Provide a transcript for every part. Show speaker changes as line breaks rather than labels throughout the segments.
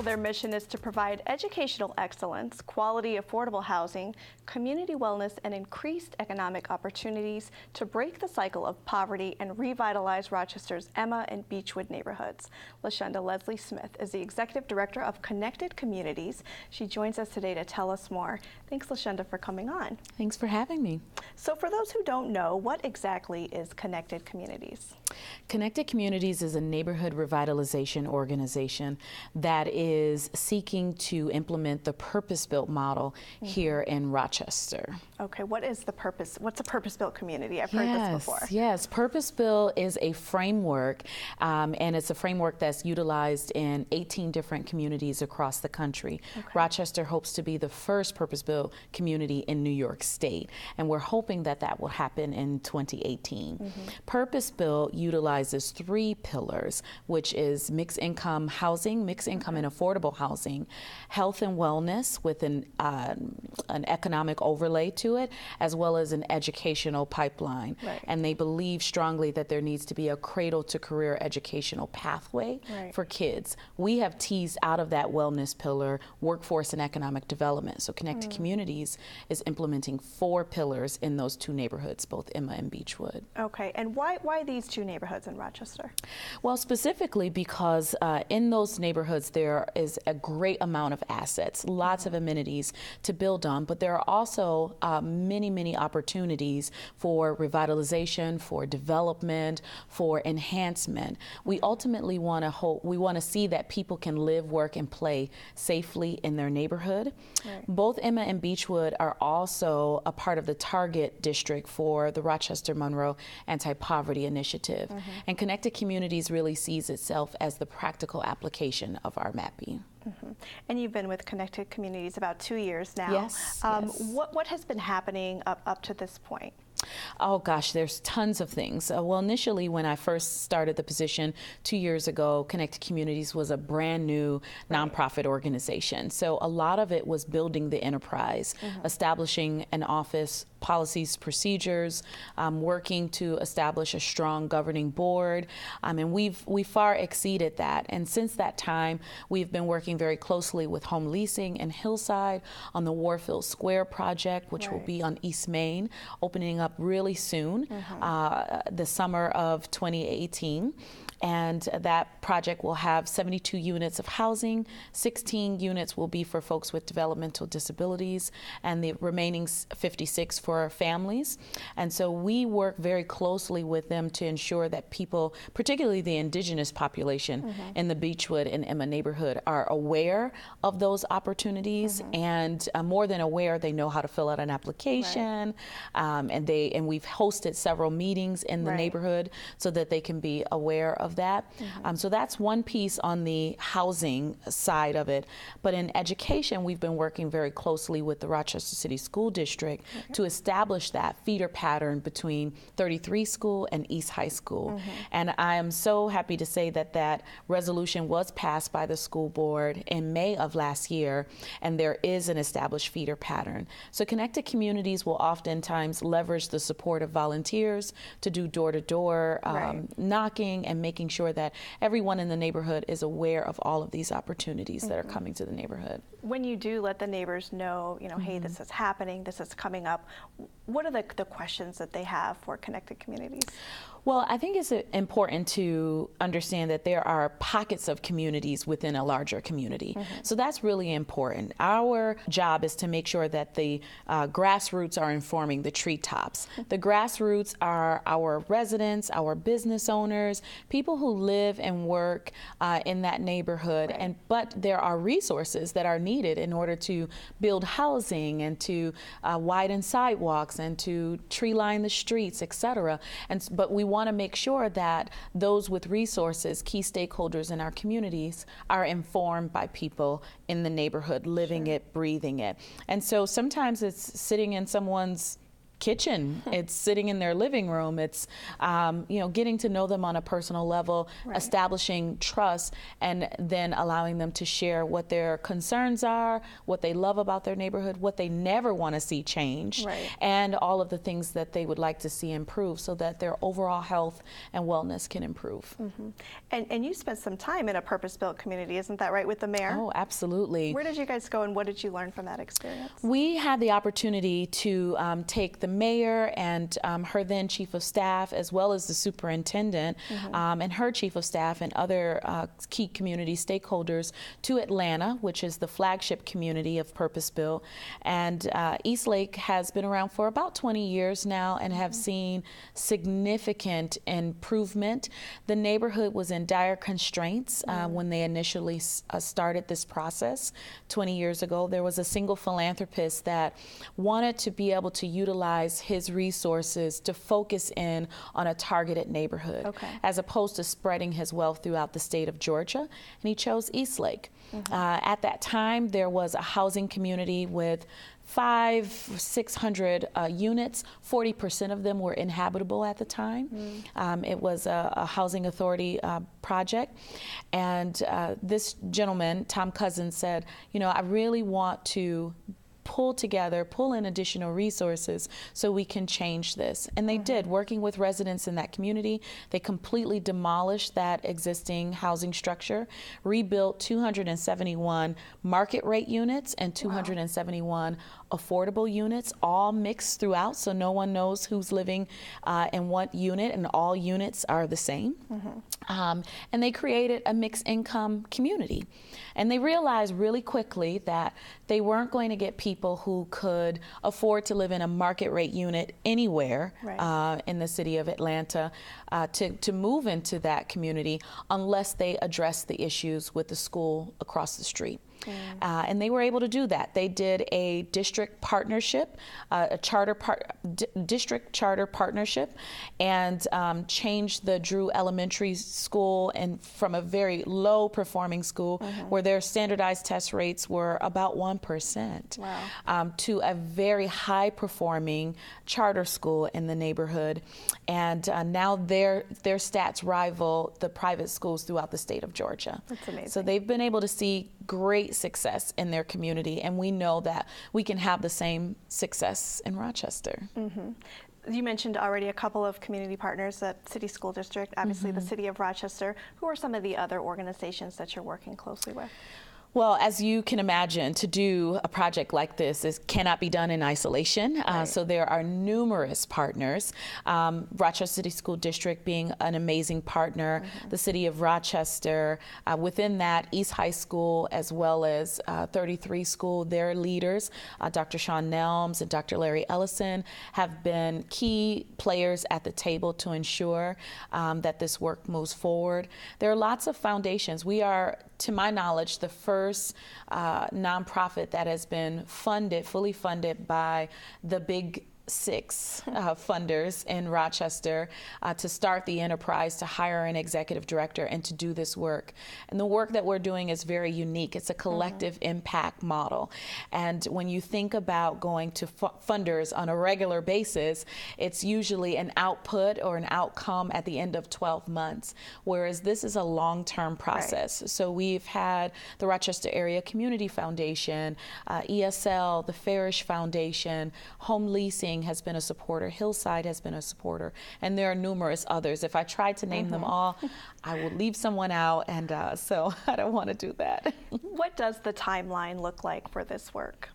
their mission is to provide educational excellence, quality, affordable housing, community wellness, and increased economic opportunities to break the cycle of poverty and revitalize Rochester's Emma and Beechwood neighborhoods. LaShunda Leslie-Smith is the Executive Director of Connected Communities. She joins us today to tell us more. Thanks, LaShunda, for coming on.
Thanks for having me.
So for those who don't know, what exactly is Connected Communities?
Connected Communities is a neighborhood revitalization organization that is seeking to implement the purpose-built model here in Rochester.
Okay, what is the purpose? What's a purpose-built community? I've heard this before.
Yes, purpose-built is a framework, and it's a framework that's utilized in 18 different communities across the country. Okay. Rochester hopes to be the first purpose-built community in New York State, and we're hoping that that will happen in 2018. Purpose-built utilizes 3 pillars, which is mixed income housing, mixed income and affordable housing, health and wellness with an economic overlay to it, as well as an educational pipeline. Right. And they believe strongly that there needs to be a cradle to career educational pathway for kids. We have teased out of that wellness pillar workforce and economic development. So Connected Communities is implementing 4 pillars in those 2 neighborhoods, both Emma and Beechwood.
Okay, and why these 2 neighborhoods in Rochester? Well,
specifically because in those neighborhoods there is a great amount of assets, lots of amenities to build on, but there are also many opportunities for revitalization, for development, for enhancement. We ultimately want to see that people can live, work, and play safely in their neighborhood. Right. Both Emma and Beechwood are also a part of the target district for the Rochester Monroe Anti-Poverty Initiative. And Connected Communities really sees itself as the practical application of our mapping.
And you've been with Connected Communities about 2 years now.
Yes.
What has been happening up to this point?
Oh gosh, there's tons of things. Well, initially when I first started the position 2 years ago, Connected Communities was a brand new nonprofit organization. So a lot of it was building the enterprise, establishing an office, policies, procedures, working to establish a strong governing board. And we far exceeded that. And since that time, we've been working very closely with Home Leasing and Hillside on the Warfield Square project, which will be on East Main, opening up really soon, the summer of 2018. And that project will have 72 units of housing, 16 units will be for folks with developmental disabilities, and the remaining 56 for families. And so we work very closely with them to ensure that people, particularly the indigenous population in the Beechwood and Emma neighborhood, are aware of those opportunities, and more than aware, they know how to fill out an application, and we've hosted several meetings in the neighborhood so that they can be aware of that. So that's one piece on the housing side of it. But in education, we've been working very closely with the Rochester City School District to establish that feeder pattern between 33 School and East High School. And I am so happy to say that that resolution was passed by the school board in May of last year, and there is an established feeder pattern. So Connected Communities will oftentimes leverage the support of volunteers to do door-to-door knocking and making sure that everyone in the neighborhood is aware of all of these opportunities that are coming to the neighborhood.
When you do let the neighbors know, hey, this is happening, this is coming up, what are the questions that they have for Connected Communities?
Well, I think it's important to understand that there are pockets of communities within a larger community. So that's really important. Our job is to make sure that the grassroots are informing the treetops. The grassroots are our residents, our business owners, people who live and work in that neighborhood. But there are resources that are needed in order to build housing and to widen sidewalks and to tree line the streets, etc. But we want to make sure that those with resources, key stakeholders in our communities, are informed by people in the neighborhood, living it, breathing it. And so sometimes it's sitting in someone's kitchen. It's sitting in their living room. It's, getting to know them on a personal level, establishing trust, and then allowing them to share what their concerns are, what they love about their neighborhood, what they never want to see change, and all of the things that they would like to see improve so that their overall health and wellness can improve.
And you spent some time in a purpose-built community, isn't that right, with the mayor?
Oh, absolutely.
Where did you guys go and what did you learn from that experience?
We had the opportunity to take the mayor and her then chief of staff, as well as the superintendent and her chief of staff and other key community stakeholders to Atlanta, which is the flagship community of Purpose Built. And Eastlake has been around for about 20 years now and have seen significant improvement. The neighborhood was in dire constraints when they initially started this process 20 years ago. There was a single philanthropist that wanted to be able to utilize his resources to focus in on a targeted neighborhood, as opposed to spreading his wealth throughout the state of Georgia, and he chose Eastlake. At that time, there was a housing community with 600 units. 40% of them were inhabitable at the time. It was a housing authority project. And this gentleman, Tom Cousins, said, I really want to pull in additional resources so we can change this. And they did, working with residents in that community. They completely demolished that existing housing structure, rebuilt 271 market rate units and 271 affordable units, all mixed throughout, so no one knows who's living in what unit, and all units are the same. And they created a mixed income community. And they realized really quickly that they weren't going to get people who could afford to live in a market rate unit anywhere in the city of Atlanta to move into that community unless they addressed the issues with the school across the street. And they were able to do that. They did a district partnership, district charter partnership, and changed the Drew Elementary School from a very low performing school where their standardized test rates were about 1% to a very high performing charter school in the neighborhood. And now their stats rival the private schools throughout the state of Georgia.
That's amazing.
So they've been able to see great success in their community, and we know that we can have the same success in Rochester.
You mentioned already a couple of community partners at City School District, obviously the City of Rochester. Who are some of the other organizations that you're working closely with?
Well, as you can imagine, to do a project like this cannot be done in isolation. So there are numerous partners, Rochester City School District being an amazing partner, the City of Rochester, within that East High School, as well as 33 School, their leaders, Dr. Sean Nelms and Dr. Larry Ellison, have been key players at the table to ensure that this work moves forward. There are lots of foundations. We are, to my knowledge, the first nonprofit that has been fully funded by the big 6 funders in Rochester to start the enterprise, to hire an executive director, and to do this work. And the work that we're doing is very unique. It's a collective impact model. And when you think about going to funders on a regular basis, it's usually an output or an outcome at the end of 12 months, whereas this is a long-term process. So we've had the Rochester Area Community Foundation, ESL, the Farish Foundation, Home Leasing has been a supporter, Hillside has been a supporter, and there are numerous others. If I tried to name them all, I would leave someone out, and so I don't want to do that.
What does the timeline look like for this work?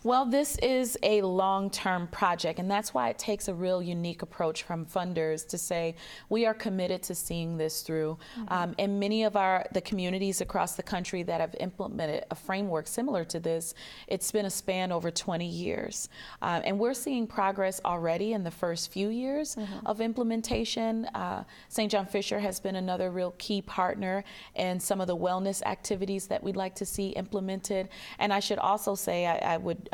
Well, this is a long-term project, and that's why it takes a real unique approach from funders to say we are committed to seeing this through. And many of the communities across the country that have implemented a framework similar to this, it's been a span over 20 years. And we're seeing progress already in the first few years of implementation. St. John Fisher has been another real key partner in some of the wellness activities that we'd like to see implemented. And I should also say I would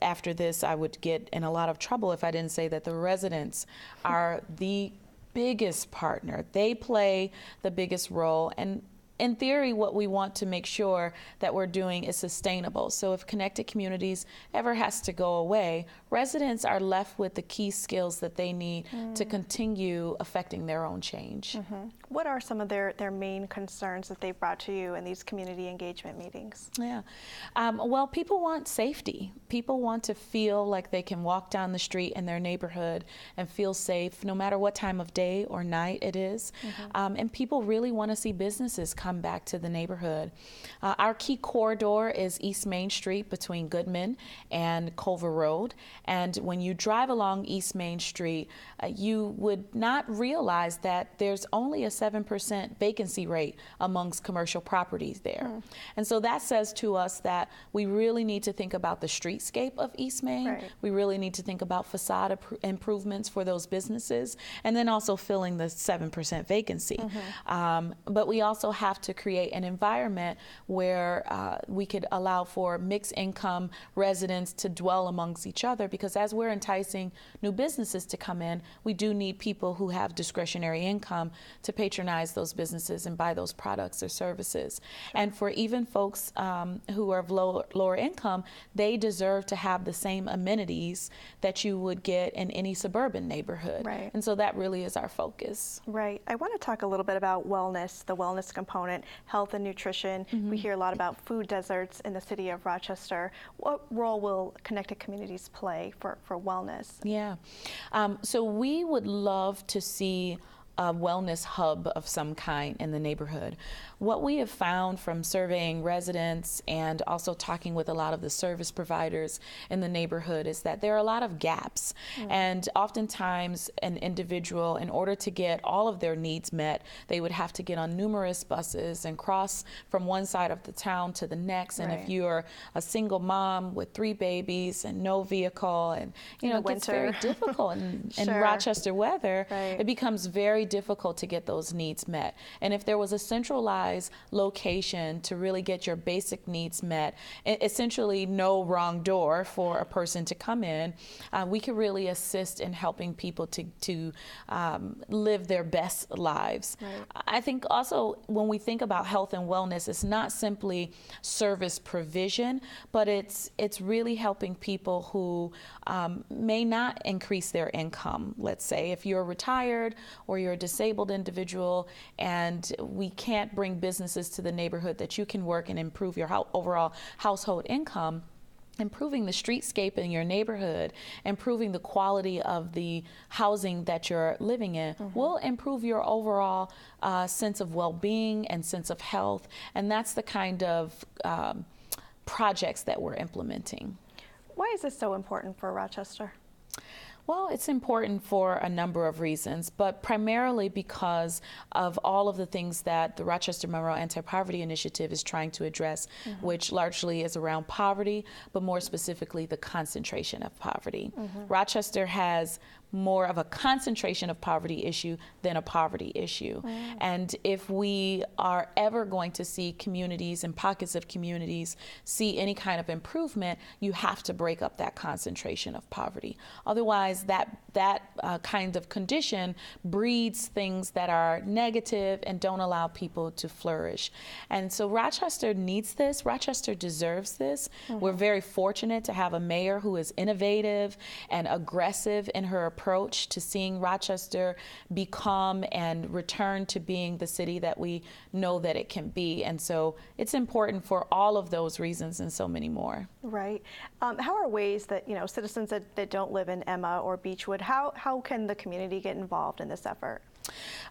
after this, I would get in a lot of trouble if I didn't say that the residents are the biggest partner. They play the biggest role, and in theory, what we want to make sure that we're doing is sustainable. So if Connected Communities ever has to go away, residents are left with the key skills that they need to continue affecting their own change.
What are some of their main concerns that they've brought to you in these community engagement meetings?
Yeah. Well, people want safety. People want to feel like they can walk down the street in their neighborhood and feel safe no matter what time of day or night it is. And people really want to see businesses come back to the neighborhood. Our key corridor is East Main Street between Goodman and Culver Road. And when you drive along East Main Street, you would not realize that there's only a 7% vacancy rate amongst commercial properties there. And so that says to us that we really need to think about the streetscape of East Main.
Right.
We really need to think about facade improvements for those businesses, and then also filling the 7% vacancy. But we also have to create an environment where we could allow for mixed income residents to dwell amongst each other, because as we're enticing new businesses to come in, we do need people who have discretionary income to patronize those businesses and buy those products or services. And for even folks who are of lower income, they deserve to have the same amenities that you would get in any suburban neighborhood.
Right.
And so that really is our focus.
Right. I want to talk a little bit about wellness, the wellness component, health and nutrition. We hear a lot about food deserts in the city of Rochester. What role will Connected Communities play for wellness?
Yeah. So we would love to see a wellness hub of some kind in the neighborhood. What we have found from surveying residents and also talking with a lot of the service providers in the neighborhood is that there are a lot of gaps. And oftentimes an individual, in order to get all of their needs met, they would have to get on numerous buses and cross from one side of the town to the next. And if you're a single mom with 3 babies and no vehicle, and it gets very difficult in Rochester weather, it becomes very difficult to get those needs met. And if there was a centralized location to really get your basic needs met, essentially no wrong door for a person to come in, we could really assist in helping people to live their best lives. I think also when we think about health and wellness, it's not simply service provision, but it's really helping people who may not increase their income. Let's say if you're retired or you're a disabled individual and we can't bring businesses to the neighborhood that you can work and improve your overall household income. Improving the streetscape in your neighborhood, improving the quality of the housing that you're living in will improve your overall sense of well-being and sense of health. And that's the kind of projects that we're implementing.
Why is this so important for Rochester?
Well, it's important for a number of reasons, but primarily because of all of the things that the Rochester Monroe Anti-Poverty Initiative is trying to address, which largely is around poverty, but more specifically the concentration of poverty. Rochester has more of a concentration of poverty issue than a poverty issue. And if we are ever going to see communities and pockets of communities see any kind of improvement, you have to break up that concentration of poverty. Otherwise, that kind of condition breeds things that are negative and don't allow people to flourish. And so Rochester needs this. Rochester deserves this. We're very fortunate to have a mayor who is innovative and aggressive in her approach to seeing Rochester become and return to being the city that we know that it can be. And so it's important for all of those reasons and so many more.
Right. How are ways that, citizens that don't live in Emma or Beechwood, how can the community get involved in this effort?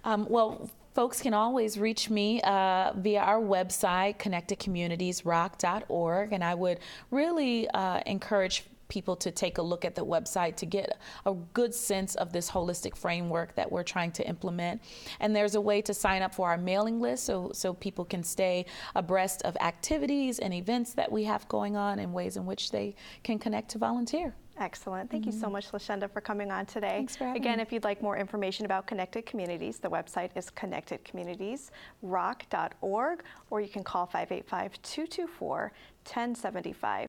Well, folks can always reach me via our website, connectedcommunitiesrock.org, and I would really encourage people to take a look at the website to get a good sense of this holistic framework that we're trying to implement. And there's a way to sign up for our mailing list so people can stay abreast of activities and events that we have going on and ways in which they can connect to volunteer.
Excellent. Thank you so much, LaShunda, for coming on today.
Thanks for having me.
Again, if you'd like more information about Connected Communities, the website is connectedcommunitiesrock.org, or you can call 585-224-1075.